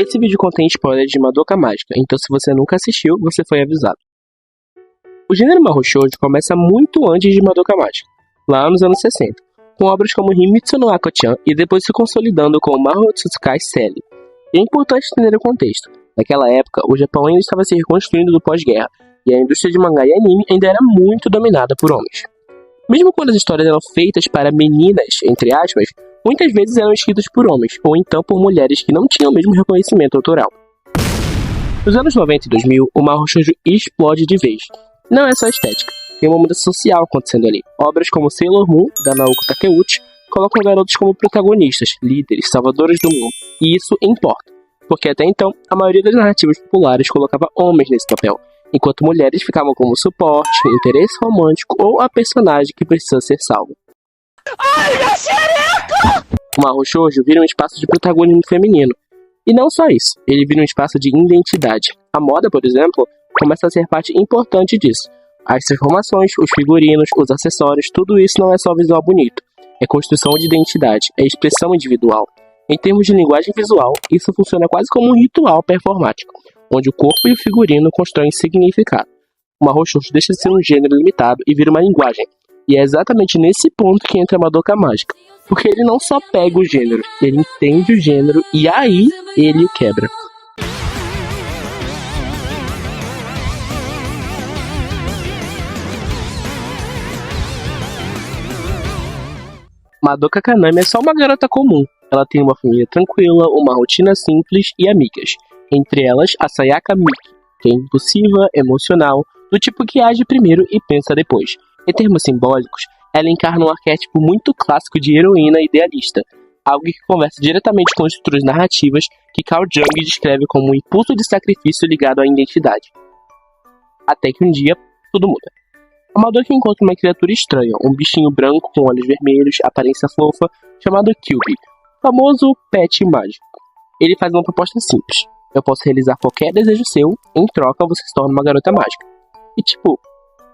Esse vídeo contém spoilers de Madoka Mágica, então se você nunca assistiu, você foi avisado. O gênero Mahou Shoujo começa muito antes de Madoka Mágica, lá nos anos 60, com obras como Himitsu no Ako-chan e depois se consolidando com Mahou Tsutsukai Sally. E é importante entender o contexto. Naquela época, o Japão ainda estava se reconstruindo do pós-guerra, e a indústria de mangá e anime ainda era muito dominada por homens. Mesmo quando as histórias eram feitas para meninas, entre aspas, muitas vezes eram escritas por homens, ou então por mulheres que não tinham o mesmo reconhecimento autoral. Nos anos 90 e 2000, o Mahou Shoujo explode de vez. Não é só estética, tem uma mudança social acontecendo ali. Obras como Sailor Moon, da Naoko Takeuchi, colocam garotos como protagonistas, líderes, salvadores do mundo. E isso importa, porque até então, a maioria das narrativas populares colocava homens nesse papel, enquanto mulheres ficavam como suporte, interesse romântico ou a personagem que precisa ser salvo. Ai, minha xereca! O Mahou Shoujo vira um espaço de protagonismo feminino. E não só isso, ele vira um espaço de identidade. A moda, por exemplo, começa a ser parte importante disso. As transformações, os figurinos, os acessórios, tudo isso não é só visual bonito. É construção de identidade, é expressão individual. Em termos de linguagem visual, isso funciona quase como um ritual performático, onde o corpo e o figurino constroem significado. O Mahou Shoujo deixa de ser um gênero limitado e vira uma linguagem. E é exatamente nesse ponto que entra a Madoka Mágica, porque ele não só pega o gênero, ele entende o gênero e aí ele o quebra. Madoka Kaname é só uma garota comum. Ela tem uma família tranquila, uma rotina simples e amigas. Entre elas, a Sayaka Miki, que é impulsiva, emocional, do tipo que age primeiro e pensa depois. Em termos simbólicos, ela encarna um arquétipo muito clássico de heroína idealista, algo que conversa diretamente com as estruturas narrativas que Carl Jung descreve como um impulso de sacrifício ligado à identidade. Até que um dia, tudo muda. A Madoka encontra uma criatura estranha, um bichinho branco com olhos vermelhos, aparência fofa, chamado Kyuubi, famoso pet mágico. Ele faz uma proposta simples. Eu posso realizar qualquer desejo seu, em troca você se torna uma garota mágica. E tipo,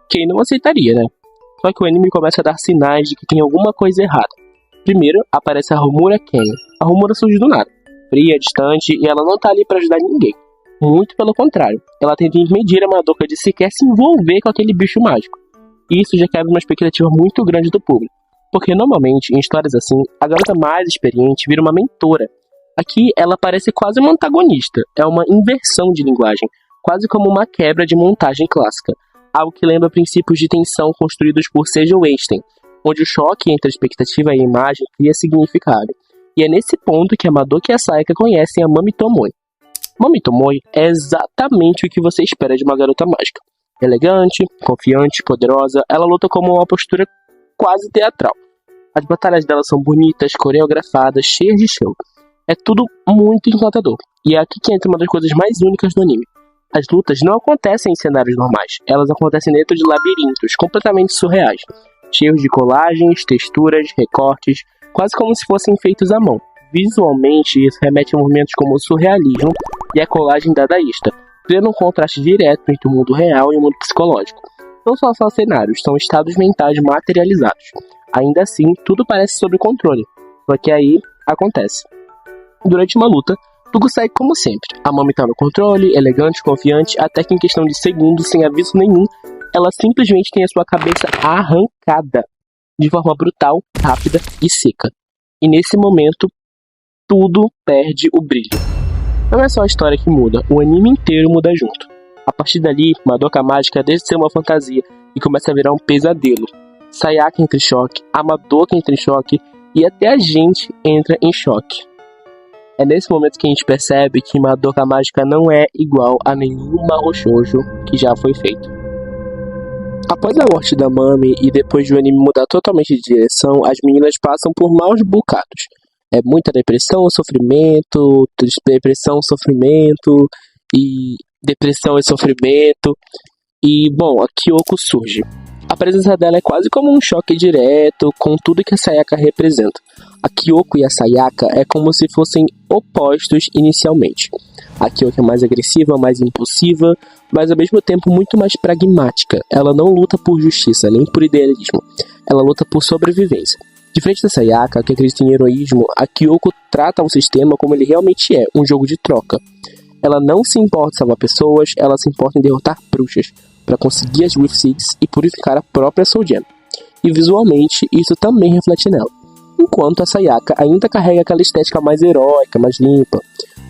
quem não aceitaria, né? Só que o anime começa a dar sinais de que tem alguma coisa errada. Primeiro, aparece a Homura Ken. A Homura surge do nada, fria, distante, e ela não tá ali pra ajudar ninguém. Muito pelo contrário, ela tenta impedir a Madoka de sequer se envolver com aquele bicho mágico. E isso já quebra uma expectativa muito grande do público, porque normalmente, em histórias assim, a garota mais experiente vira uma mentora. Aqui, ela parece quase uma antagonista, é uma inversão de linguagem, quase como uma quebra de montagem clássica, algo que lembra princípios de tensão construídos por Seiji Weinstein, onde o choque entre a expectativa e a imagem cria significado. E é nesse ponto que a Madoka e a Sayaka conhecem a Mami Tomoe. Mami Tomoe é exatamente o que você espera de uma garota mágica. Elegante, confiante, poderosa, ela luta como uma postura quase teatral. As batalhas dela são bonitas, coreografadas, cheias de show. É tudo muito encantador. E é aqui que entra uma das coisas mais únicas do anime. As lutas não acontecem em cenários normais, elas acontecem dentro de labirintos completamente surreais, cheios de colagens, texturas, recortes, quase como se fossem feitos à mão. Visualmente, isso remete a movimentos como o surrealismo e a colagem dadaísta, criando um contraste direto entre o mundo real e o mundo psicológico. Não são só cenários, são estados mentais materializados. Ainda assim, tudo parece sob controle, só que aí acontece. Durante uma luta, tudo segue como sempre. A Mami tá no controle, elegante, confiante, até que em questão de segundos, sem aviso nenhum, ela simplesmente tem a sua cabeça arrancada, de forma brutal, rápida e seca. E nesse momento, tudo perde o brilho. Não é só a história que muda, o anime inteiro muda junto. A partir dali, Madoka Mágica deixa de ser uma fantasia e começa a virar um pesadelo. Sayaka entra em choque, a Madoka entra em choque e até a gente entra em choque. É nesse momento que a gente percebe que Madoka Mágica não é igual a nenhum Mahou Shoujo que já foi feito. Após a morte da Mami e depois de o anime mudar totalmente de direção, as meninas passam por maus bocados. É muita depressão, sofrimento, depressão, sofrimento e depressão e sofrimento. E, bom, a Kyoko surge. A presença dela é quase como um choque direto com tudo que a Sayaka representa. A Kyoko e a Sayaka é como se fossem opostos inicialmente. A Kyoko é mais agressiva, mais impulsiva, mas ao mesmo tempo muito mais pragmática. Ela não luta por justiça, nem por idealismo. Ela luta por sobrevivência. Diferente da Sayaka, que acredita em heroísmo, a Kyoko trata o sistema como ele realmente é, um jogo de troca. Ela não se importa em salvar pessoas, ela se importa em derrotar bruxas, para conseguir as Rift Seeds e purificar a própria Soul Gem. E visualmente, isso também reflete nela. Enquanto a Sayaka ainda carrega aquela estética mais heróica, mais limpa,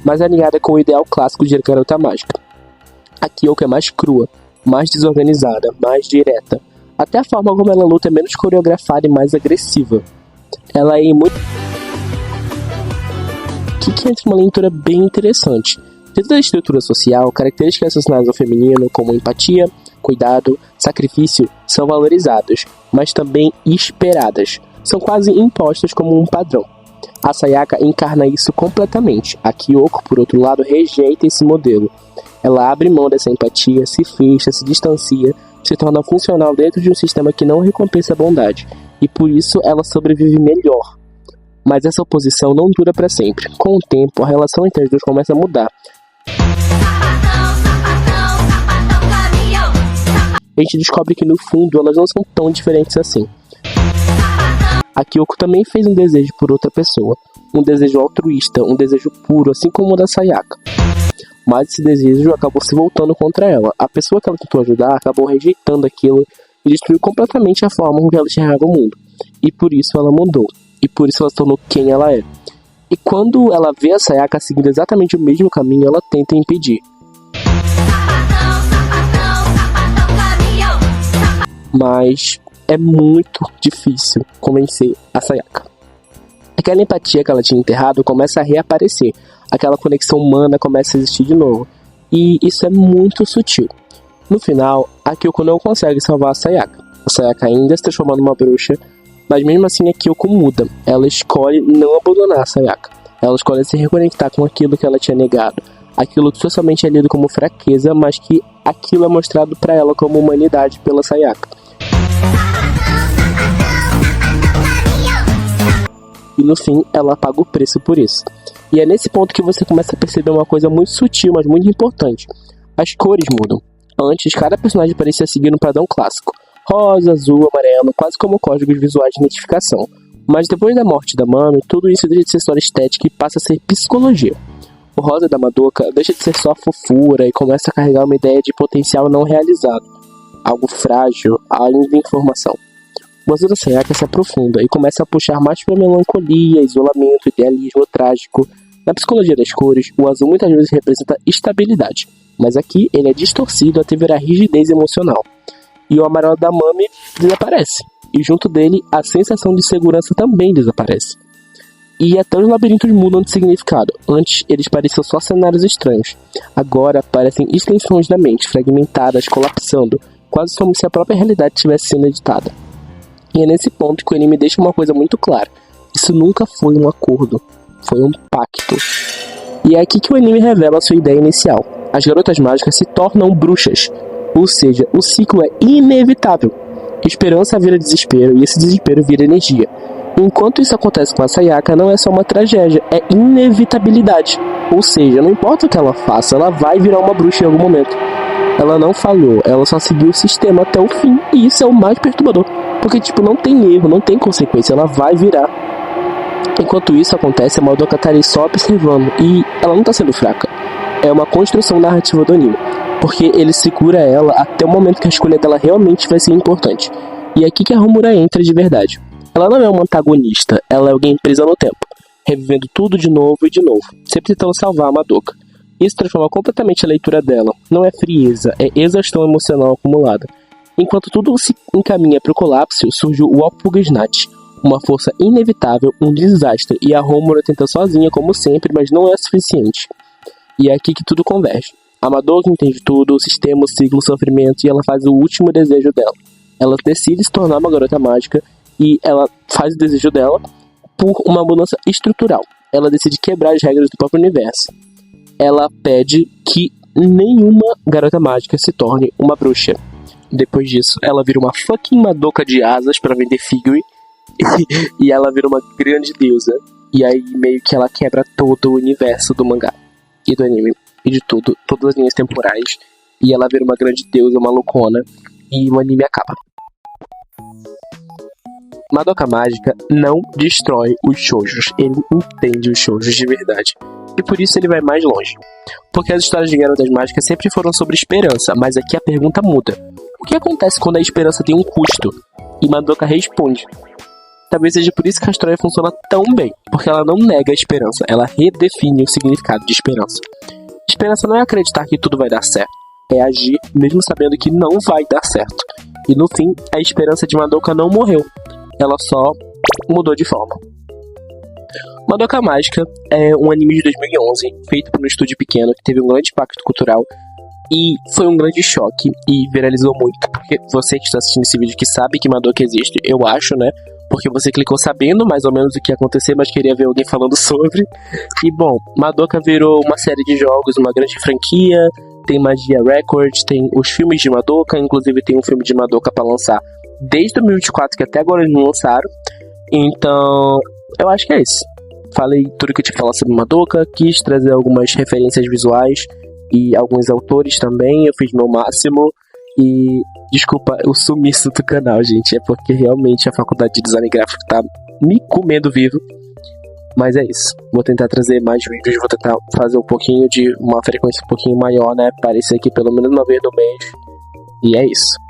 mais alinhada com o ideal clássico de garota mágica. A Kyoko é mais crua, mais desorganizada, mais direta. Até a forma como ela luta é menos coreografada e mais agressiva. Ela é muito... que entra uma leitura bem interessante. Dentro da estrutura social, características associadas ao feminino, como empatia, cuidado, sacrifício, são valorizadas, mas também esperadas. São quase impostas como um padrão. A Sayaka encarna isso completamente. A Kyoko, por outro lado, rejeita esse modelo. Ela abre mão dessa empatia, se fecha, se distancia, se torna funcional dentro de um sistema que não recompensa a bondade. E por isso ela sobrevive melhor. Mas essa oposição não dura para sempre. Com o tempo, a relação entre as duas começa a mudar. A gente descobre que no fundo elas não são tão diferentes assim. A Kyoko também fez um desejo por outra pessoa, um desejo altruísta, um desejo puro, assim como o da Sayaka. Mas esse desejo acabou se voltando contra ela. A pessoa que ela tentou ajudar acabou rejeitando aquilo e destruiu completamente a forma com que ela enxergava o mundo. E por isso ela mudou. E por isso ela se tornou quem ela é. E quando ela vê a Sayaka seguindo exatamente o mesmo caminho, ela tenta impedir. Mas é muito difícil convencer a Sayaka. Aquela empatia que ela tinha enterrado começa a reaparecer. Aquela conexão humana começa a existir de novo. E isso é muito sutil. No final, a Kyoko não consegue salvar a Sayaka. A Sayaka ainda se transforma numa bruxa, mas mesmo assim a Kyoko muda. Ela escolhe não abandonar a Sayaka. Ela escolhe se reconectar com aquilo que ela tinha negado. Aquilo que socialmente é lido como fraqueza, mas que aquilo é mostrado para ela como humanidade pela Sayaka. E no fim, ela paga o preço por isso. E é nesse ponto que você começa a perceber uma coisa muito sutil, mas muito importante. As cores mudam. Antes, cada personagem parecia seguir um padrão clássico. Rosa, azul, amarelo, quase como códigos visuais de identificação. Mas depois da morte da Mami, tudo isso deixa de ser só estética e passa a ser psicologia. O rosa da Madoka deixa de ser só fofura e começa a carregar uma ideia de potencial não realizado. Algo frágil, ainda em formação. O azul da Sayaka se aprofunda e começa a puxar mais para melancolia, isolamento, idealismo trágico. Na psicologia das cores, o azul muitas vezes representa estabilidade, mas aqui ele é distorcido até virar rigidez emocional. E o amarelo da Mami desaparece, e junto dele a sensação de segurança também desaparece. E até os labirintos mudam de significado. Antes eles pareciam só cenários estranhos, agora parecem extensões da mente, fragmentadas, colapsando, quase como se a própria realidade estivesse sendo editada. E é nesse ponto que o anime deixa uma coisa muito clara. Isso nunca foi um acordo, foi um pacto. E é aqui que o anime revela a sua ideia inicial. As garotas mágicas se tornam bruxas, ou seja, o ciclo é inevitável. Esperança vira desespero e esse desespero vira energia. Enquanto isso acontece com a Sayaka, não é só uma tragédia, é inevitabilidade. Ou seja, não importa o que ela faça, ela vai virar uma bruxa em algum momento. Ela não falhou, ela só seguiu o sistema até o fim, e isso é o mais perturbador. Porque, não tem erro, não tem consequência, ela vai virar. Enquanto isso acontece, a Madoka tá ali só observando, e ela não tá sendo fraca. É uma construção narrativa do anime, porque ele segura ela até o momento que a escolha dela realmente vai ser importante. E é aqui que a Homura entra de verdade. Ela não é uma antagonista, ela é alguém presa no tempo, revivendo tudo de novo e de novo, sempre tentando salvar a Madoka. Isso transforma completamente a leitura dela. Não é frieza, é exaustão emocional acumulada. Enquanto tudo se encaminha para o colapso, surge o Walpurgisnacht, uma força inevitável, um desastre, e a Homura tenta sozinha, como sempre, mas não é suficiente. E é aqui que tudo converge. A Madoka entende tudo, o sistema, o ciclo, o sofrimento, e ela faz o último desejo dela. Ela decide se tornar uma garota mágica, e ela faz o desejo dela por uma mudança estrutural. Ela decide quebrar as regras do próprio universo. Ela pede que nenhuma garota mágica se torne uma bruxa. Depois disso, ela vira uma fucking Madoka de asas pra vender figure. E ela vira uma grande deusa. E aí meio que ela quebra todo o universo do mangá e do anime. E de tudo, todas as linhas temporais. E ela vira uma grande deusa, uma loucona. E o anime acaba. Madoka Mágica não destrói os shoujos, ele entende os shoujos de verdade. E por isso ele vai mais longe. Porque as histórias de Garotas Mágicas sempre foram sobre esperança, mas aqui a pergunta muda. O que acontece quando a esperança tem um custo? E Madoka responde. Talvez seja por isso que a história funciona tão bem, porque ela não nega a esperança, ela redefine o significado de esperança. Esperança não é acreditar que tudo vai dar certo, é agir mesmo sabendo que não vai dar certo. E no fim, a esperança de Madoka não morreu, ela só mudou de forma. Madoka Mágica é um anime de 2011, feito por um estúdio pequeno que teve um grande impacto cultural e foi um grande choque e viralizou muito, porque você que está assistindo esse vídeo que sabe que Madoka existe, eu acho, né? Porque você clicou sabendo mais ou menos o que ia acontecer, mas queria ver alguém falando sobre. E bom, Madoka virou uma série de jogos, uma grande franquia, tem Magia Records, tem os filmes de Madoka, inclusive tem um filme de Madoka pra lançar desde 2024, que até agora eles não lançaram. Então, eu acho que é isso. Falei tudo que eu tinha que falar sobre Madoka, quis trazer algumas referências visuais e alguns autores também, eu fiz meu máximo. E desculpa o sumiço do canal, gente, é porque realmente a faculdade de design gráfico tá me comendo vivo. Mas é isso, vou tentar trazer mais vídeos, vou tentar fazer um pouquinho de uma frequência um pouquinho maior, né, aparecer aqui pelo menos uma vez no mês. E é isso.